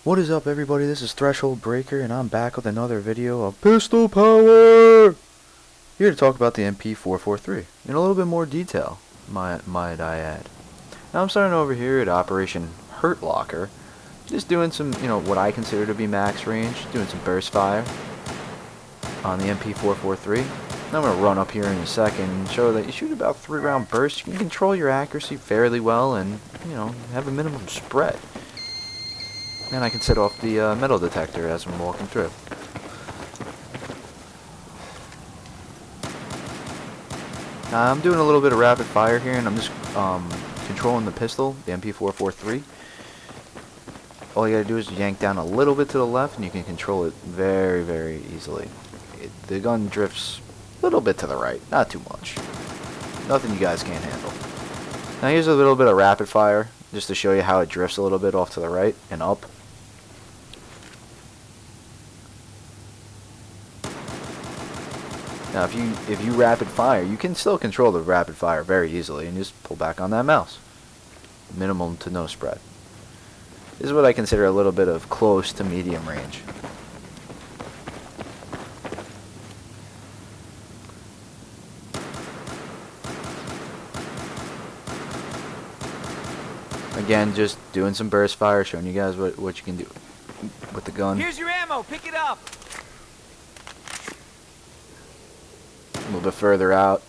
What is up, everybody? This is Threshold Breaker, and I'm back with another video of pistol power! Here to talk about the MP443 in a little bit more detail, might I add. Now I'm starting over here at Operation Hurt Locker, just doing some, what I consider to be max range, doing some burst fire on the MP443. Now I'm going to run up here in a second and show that you shoot about 3-round bursts. You can control your accuracy fairly well and, have a minimum spread. And I can set off the metal detector as I'm walking through. Now I'm doing a little bit of rapid fire here, and I'm just controlling the pistol, the MP443. All you gotta do is yank down a little bit to the left, and you can control it very, very easily. The gun drifts a little bit to the right, not too much. Nothing you guys can't handle. Now here's a little bit of rapid fire, just to show you how it drifts a little bit off to the right and up. Now if you rapid fire, you can still control the rapid fire very easily and just pull back on that mouse. Minimum to no spread. This is what I consider a little bit of close to medium range. Again, just doing some burst fire, showing you guys what you can do with the gun. Here's your ammo, pick it up. A little bit further out.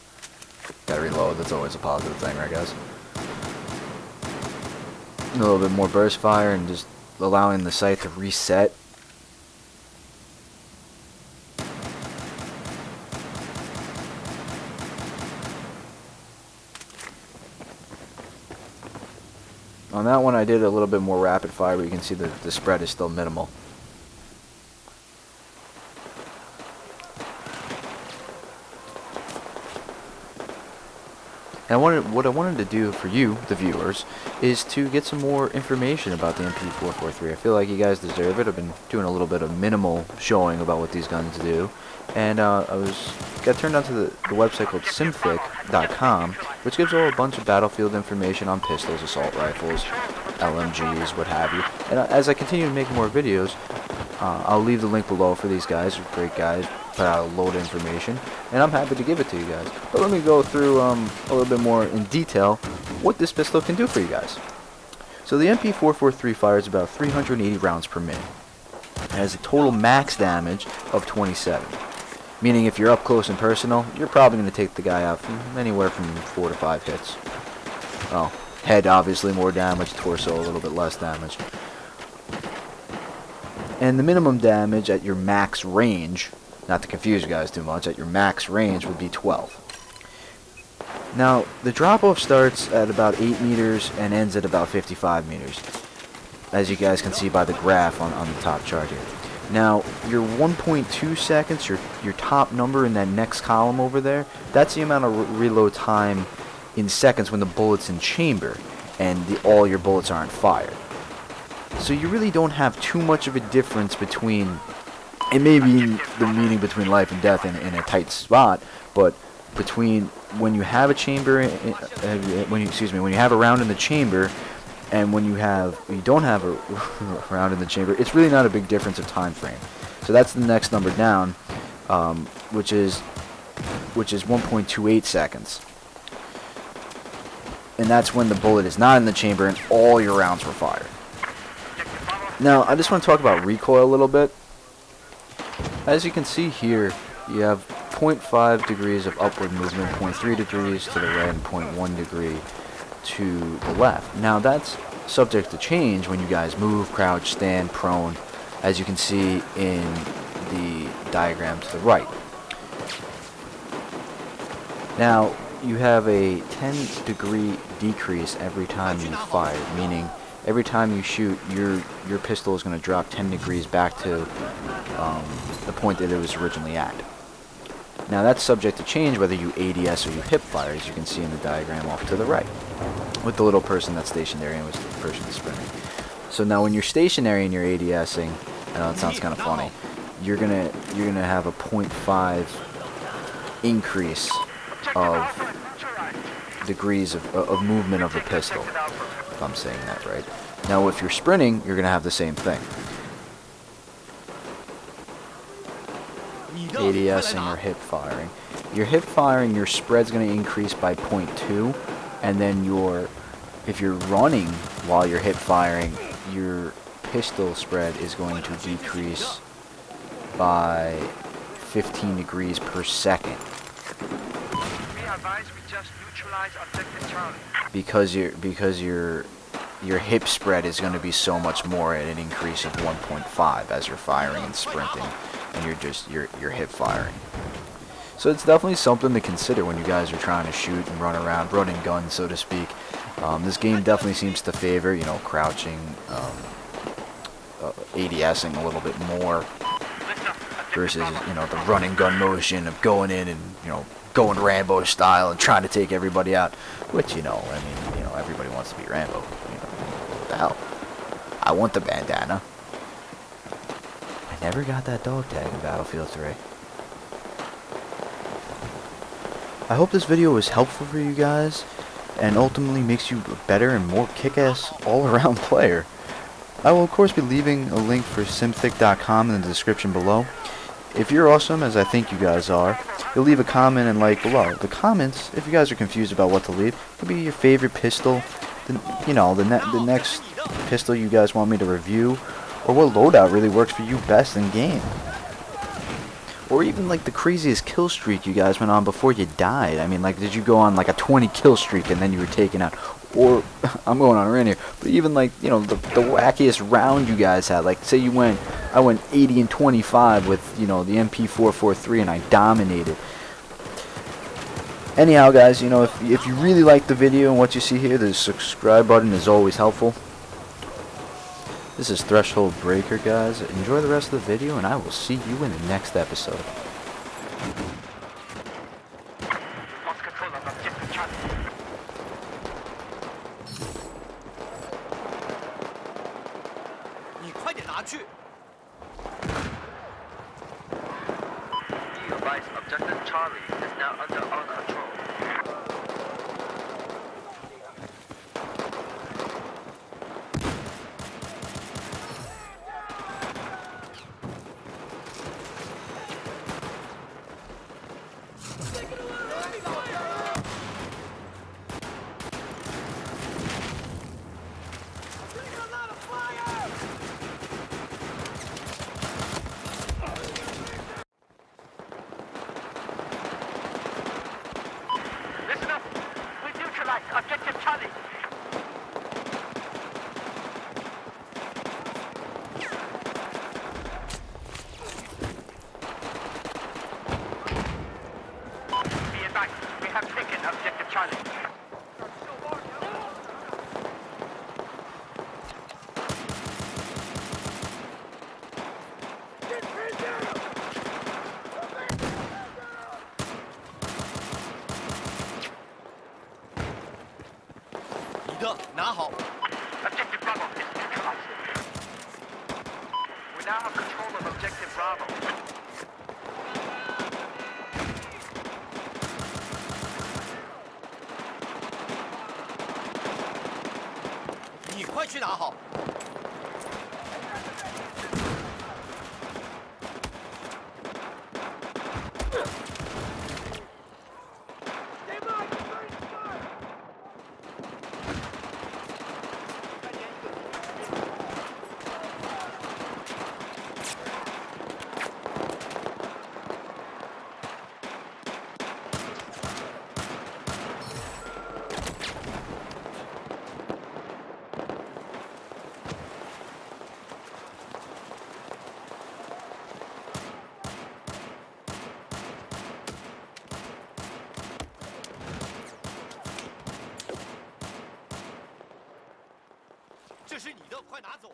Gotta reload, that's always a positive thing, right guys? A little bit more burst fire and just allowing the sight to reset. On that one I did a little bit more rapid fire, but you can see the spread is still minimal. And what I wanted to do for you, the viewers, is to get some more information about the MP443. I feel like you guys deserve it. I've been doing a little bit of minimal showing about what these guns do. And got turned on to the website called simfic.com, which gives a bunch of battlefield information on pistols, assault rifles, LMGs, what have you. And as I continue to make more videos, I'll leave the link below for these guys. They're great guys, put out a load of information, and I'm happy to give it to you guys. But let me go through a little bit more in detail what this pistol can do for you guys. So the MP443 fires about 380 rounds per minute. It has a total max damage of 27. Meaning if you're up close and personal, you're probably going to take the guy out from anywhere from 4 to 5 hits. Well, head obviously more damage, torso a little bit less damage. And the minimum damage at your max range, not to confuse you guys too much, at your max range would be 12. Now, the drop-off starts at about 8 meters and ends at about 55 meters, as you guys can see by the graph on the top chart here. Now, your 1.2 seconds, your top number in that next column over there, that's the amount of reload time in seconds when the bullet's in chamber and all your bullets aren't fired. So you really don't have too much of a difference between, it may be the meaning between life and death in a tight spot, but between when you have a chamber, when you have a round in the chamber, and when you don't have a round in the chamber, it's really not a big difference of time frame. So that's the next number down, which is 1.28 seconds. And that's when the bullet is not in the chamber and all your rounds were fired. Now, I just want to talk about recoil a little bit. As you can see here, you have 0.5 degrees of upward movement, 0.3 degrees to the right, and 0.1 degree to the left. Now, that's subject to change when you guys move, crouch, stand, prone, as you can see in the diagram to the right. Now, you have a 10-degree decrease every time you fire, meaning every time you shoot, your pistol is going to drop 10 degrees back to the point that it was originally at. Now that's subject to change whether you ADS or you hip fire, as you can see in the diagram off to the right, with the little person that's stationary and with the person that's sprinting. So now when you're stationary and you're ADSing, I know it sounds kind of funny, you're gonna have a 0.5 increase of degrees of movement of the pistol, if I'm saying that right. Now if you're sprinting, you're going to have the same thing. ADSing or hip firing. Your hip firing, your spread's going to increase by 0.2, and then if you're running while you're hip firing, your pistol spread is going to decrease by 15 degrees per second. Because your hip spread is going to be so much more at an increase of 1.5 as you're firing and sprinting, and you're hip firing. So it's definitely something to consider when you guys are trying to shoot and run around, run and gun, so to speak. This game definitely seems to favor, you know, crouching, ADSing a little bit more versus, you know, the run and gun motion of going in and, you know, going Rambo style and trying to take everybody out. Which, you know, I mean, you know, everybody wants to be Rambo. You know, what the hell? I want the bandana. I never got that dog tag in Battlefield 3. I hope this video was helpful for you guys and ultimately makes you a better and more kick-ass all-around player. I will of course be leaving a link for simthic.com in the description below. If you're awesome, as I think you guys are, you'll leave a comment and like below. The comments, if you guys are confused about what to leave, could be your favorite pistol, you know, the next pistol you guys want me to review, or what loadout really works for you best in game. Or even like the craziest kill streak you guys went on before you died. I mean, like, did you go on like a 20 kill streak and then you were taken out? Or, I'm going on a rant here, but even like, you know, the wackiest round you guys had. Like, say I went 80 and 25 with, you know, the MP443 and I dominated. Anyhow, guys, you know, if you really like the video and what you see here, the subscribe button is always helpful. This is Threshold Breaker, guys. Enjoy the rest of the video, and I will see you in the next episode. Objective Charlie is now under our control. Objective Charlie. Be advised, we have taken Objective Charlie. Objective Bravo is neutralized. We now have control of Objective Bravo. You 快去拿好。这是你的，快拿走！